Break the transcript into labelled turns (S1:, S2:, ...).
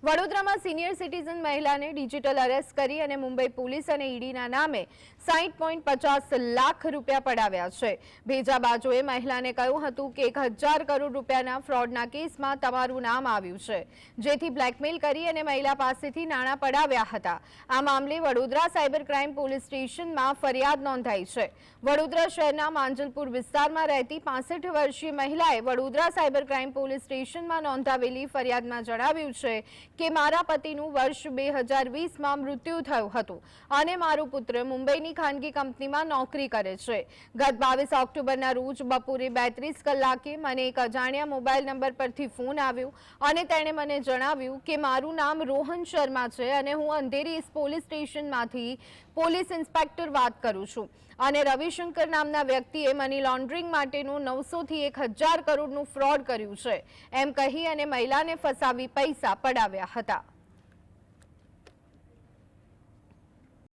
S1: વડોદરામાં senior citizen મહિલાને digital arrest કરી અને મુંબઈ પોલીસ અને ઈડીના નામે 60.50 લાખ રૂપિયા પડાવ્યા છે। ભેજાબાજોએ મહિલાને કહ્યું હતું કે 1000 કરોડ રૂપિયાના ફ્રોડના કેસમાં તમારું નામ આવ્યું છે, જેથી બ્લેકમેલ કરી અને મહિલા પાસેથી નાણાં પડાવ્યા હતા। આ મામલે વડોદરા સાયબર ક્રાઇમ પોલીસ સ્ટેશનમાં ફરિયાદ નોંધાઈ છે। વડોદરા શહેરના માંજલપુર વિસ્તારમાં રહેતી 65 વર્ષીય મહિલાએ વડોદરા સાયબર ક્રાઇમ પોલીસ સ્ટેશનમાં નોંધાવેલી ફરિયાદમાં જણાવ્યું છે કે મારા પતિનું વર્ષ 2020માં મૃત્યુ થયું હતું અને મારો પુત્ર મુંબઈની ખાનગી કંપનીમાં નોકરી કરે છે। ગત 22 ઓક્ટોબરના રોજ બપોરે 32 કલાકે મને એક અજાણ્યા મોબાઈલ નંબર પરથી ફોન આવ્યો અને તેણે મને જણાવ્યું કે મારું નામ રોહન શર્મા છે અને હું અંધેરી પોલીસ સ્ટેશનમાંથી પોલીસ ઇન્સ્પેક્ટર વાત કરું છું અને રવિશંકર નામના વ્યક્તિએ મની લોન્ડરિંગ માટેનું 900 થી 1000 કરોડનું ફ્રોડ કર્યું છે એમ કહી અને મહિલાને ફસાવી પૈસા પડાવ્યા હતા।